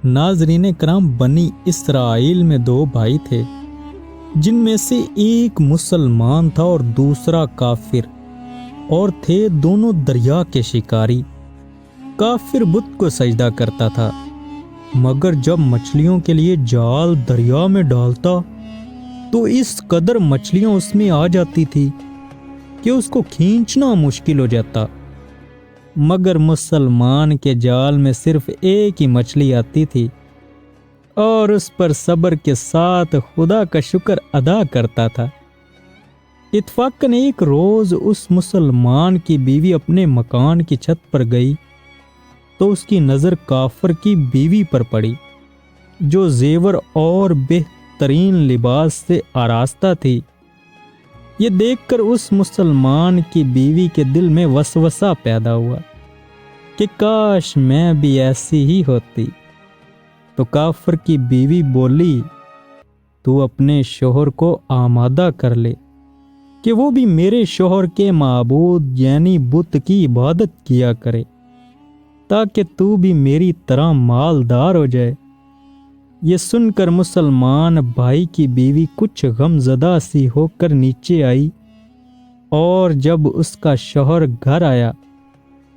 नाजरीन कराम, बनी इसराइल में दो भाई थे जिनमें से एक मुसलमान था और दूसरा काफिर, और थे दोनों दरिया के शिकारी। काफिर बुत को सजदा करता था, मगर जब मछलियों के लिए जाल दरिया में डालता तो इस कदर मछलियां उसमें आ जाती थी कि उसको खींचना मुश्किल हो जाता। मगर मुसलमान के जाल में सिर्फ एक ही मछली आती थी और उस पर सब्र के साथ खुदा का शुक्र अदा करता था। इत्फाकन एक रोज उस मुसलमान की बीवी अपने मकान की छत पर गई तो उसकी नज़र काफर की बीवी पर पड़ी, जो जेवर और बेहतरीन लिबास से आरास्ता थी। ये देखकर उस मुसलमान की बीवी के दिल में वसवसा पैदा हुआ कि काश मैं भी ऐसी ही होती। तो काफर की बीवी बोली, तू अपने शोहर को आमादा कर ले कि वो भी मेरे शोहर के माबूद यानी बुत की इबादत किया करे, ताकि तू भी मेरी तरह मालदार हो जाए। ये सुनकर मुसलमान भाई की बीवी कुछ गमज़दा सी होकर नीचे आई, और जब उसका शौहर घर आया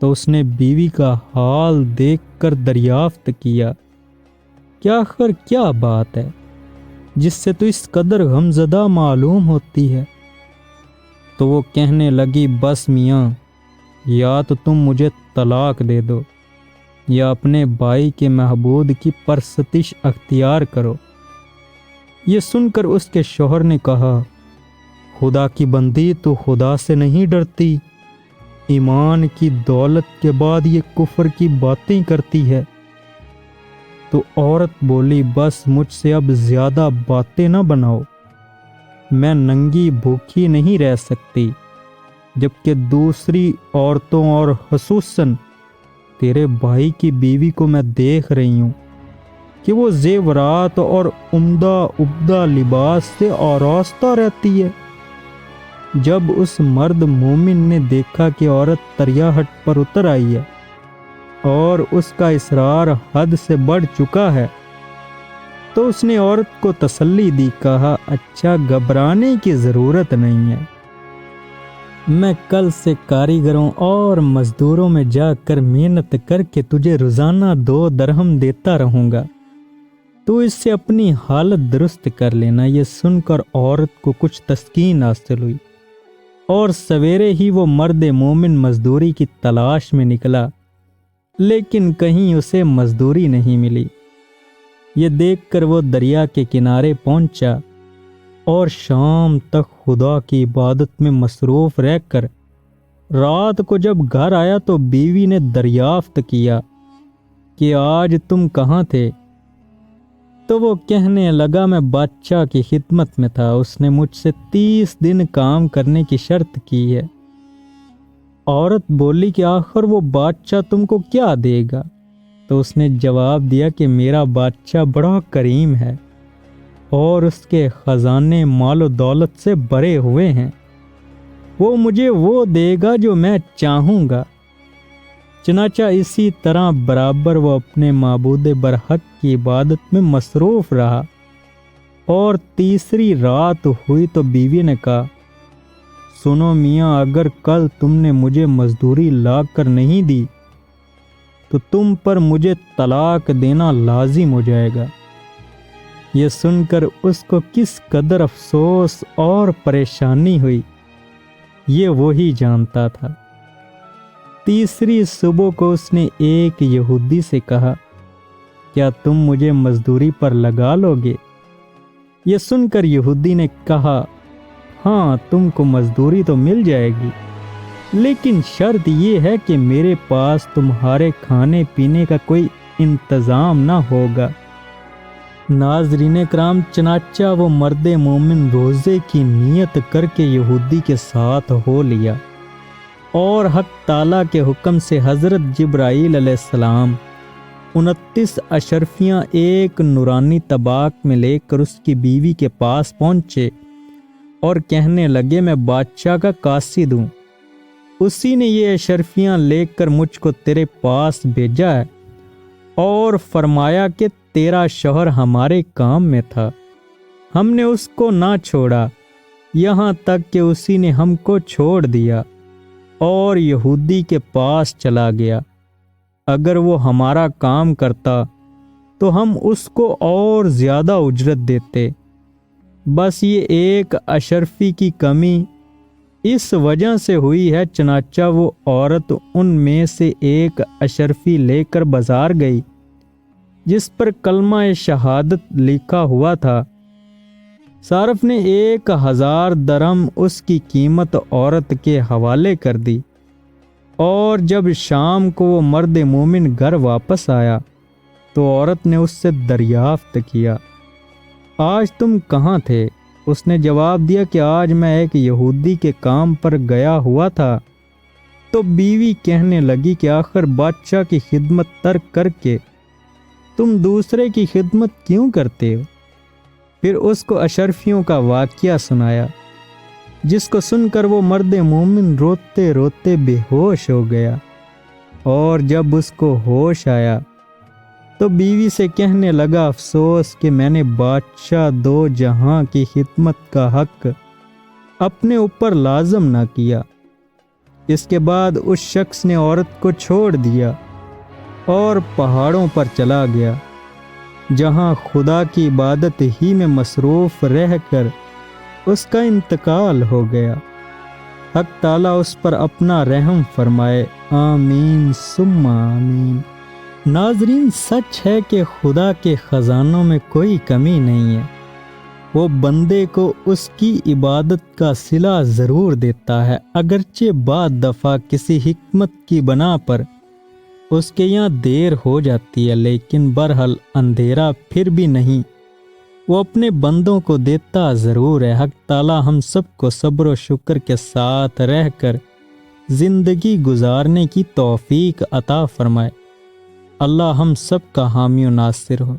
तो उसने बीवी का हाल देखकर दरियाफ्त किया कि आखिर क्या बात है जिससे तू इस कदर गमज़दा मालूम होती है। तो वो कहने लगी, बस मियाँ, या तो तुम मुझे तलाक दे दो या अपने भाई के महबूद की परस्तिश अख्तियार करो। ये सुनकर उसके शौहर ने कहा, खुदा की बंदी, तो खुदा से नहीं डरती? ईमान की दौलत के बाद ये कुफर की बातें करती है। तो औरत बोली, बस मुझसे अब ज्यादा बातें ना बनाओ, मैं नंगी भूखी नहीं रह सकती, जबकि दूसरी औरतों और खसूसन तेरे भाई की बीवी को मैं देख रही हूँ कि वो जेवरात और उम्दा उब्दा लिबास से आरास्ता रहती है। जब उस मर्द मोमिन ने देखा कि औरत तरियाहट पर उतर आई है और उसका इसरार हद से बढ़ चुका है, तो उसने औरत को तसल्ली दी, कहा, अच्छा, घबराने की ज़रूरत नहीं है, मैं कल से कारीगरों और मजदूरों में जाकर मेहनत करके तुझे रोजाना 2 दरहम देता रहूंगा, तो इससे अपनी हालत दुरुस्त कर लेना। ये सुनकर औरत को कुछ तस्कीन हासिल हुई और सवेरे ही वो मर्द मोमिन मजदूरी की तलाश में निकला, लेकिन कहीं उसे मजदूरी नहीं मिली। ये देखकर वो दरिया के किनारे पहुंचा और शाम तक खुदा की इबादत में मसरूफ रहकर रात को जब घर आया तो बीवी ने दरियाफ्त किया कि आज तुम कहाँ थे? तो वो कहने लगा, मैं बादशाह की खिदमत में था, उसने मुझसे 30 दिन काम करने की शर्त की है। औरत बोली कि आखिर वो बादशाह तुमको क्या देगा? तो उसने जवाब दिया कि मेरा बादशाह बड़ा करीम है और उसके खजाने मालो दौलत से भरे हुए हैं, वो मुझे वो देगा जो मैं चाहूँगा। चनाचा इसी तरह बराबर वो अपने माबूद बरहक की इबादत में मसरूफ़ रहा, और तीसरी रात हुई तो बीवी ने कहा, सुनो मियाँ, अगर कल तुमने मुझे मजदूरी ला कर नहीं दी तो तुम पर मुझे तलाक देना लाजिम हो जाएगा। ये सुनकर उसको किस कदर अफसोस और परेशानी हुई, ये वो ही जानता था। तीसरी सुबह को उसने एक यहूदी से कहा, क्या तुम मुझे मजदूरी पर लगा लोगे? ये सुनकर यहूदी ने कहा, हाँ, तुमको मजदूरी तो मिल जाएगी, लेकिन शर्त ये है कि मेरे पास तुम्हारे खाने पीने का कोई इंतज़ाम ना होगा। नाजरीन कराम, चनाचा वो मर्द मोमिन रोज़े की नीयत करके यहूदी के साथ हो लिया, और हक ताला के हुक्म से हज़रत जिब्राईल अलैहिस्सलाम 29 अशरफियाँ एक नूरानी तबाक में लेकर उसकी बीवी के पास पहुँचे और कहने लगे, मैं बादशाह का कासिद हूँ, उसी ने ये अशरफियाँ लेकर मुझको तेरे पास भेजा है اور فرمایا کہ تیرا شوہر ہمارے کام میں تھا، ہم نے اس کو نہ چھوڑا یہاں تک کہ اسی نے ہم کو چھوڑ دیا اور یہودی کے پاس چلا گیا۔ اگر وہ ہمارا کام کرتا تو ہم اس کو اور زیادہ اجرت دیتے، بس یہ ایک اشرفی کی کمی اس وجہ سے ہوئی ہے، چنانچہ وہ عورت ان میں سے ایک اشرفی لے کر بازار گئی جس پر کلمہ شہادت لکھا ہوا تھا۔ صارف نے 1000 درہم اس کی قیمت عورت کے حوالے کر دی، اور جب شام کو وہ مرد مومن گھر واپس آیا تو عورت نے اس سے دریافت کیا، آج تم کہاں تھے؟ اس نے جواب دیا کہ آج میں ایک یہودی کے کام پر گیا ہوا تھا۔ تو بیوی کہنے لگی کہ آخر بادشاہ کی خدمت ترک کر کے تم دوسرے کی خدمت کیوں کرتے ہو؟ پھر اس کو اشرفیوں کا واقعہ سنایا، جس کو سن کر وہ مرد مومن روتے روتے بے ہوش ہو گیا، اور جب اس کو ہوش آیا تو بیوی سے کہنے لگا، افسوس کہ میں نے بادشاہ دو جہاں کی خدمت کا حق اپنے اوپر لازم نہ کیا۔ اس کے بعد اس شخص نے عورت کو چھوڑ دیا اور پہاڑوں پر چلا گیا، جہاں خدا کی عبادت ہی میں مصروف رہ کر اس کا انتقال ہو گیا۔ حق تعالیٰ اس پر اپنا رحم فرمائے، آمین ثم آمین۔ ناظرین، سچ ہے کہ خدا کے خزانوں میں کوئی کمی نہیں ہے، وہ بندے کو اس کی عبادت کا صلہ ضرور دیتا ہے، اگرچہ بعض دفعہ کسی حکمت کی بنا پر اس کے یہاں دیر ہو جاتی ہے، لیکن برحال اندھیرا پھر بھی نہیں، وہ اپنے بندوں کو دیتا ضرور ہے۔ حق تعالیٰ ہم سب کو صبر و شکر کے ساتھ رہ کر زندگی گزارنے کی توفیق عطا فرمائے۔ اللہ ہم سب کا حامی و ناصر ہو۔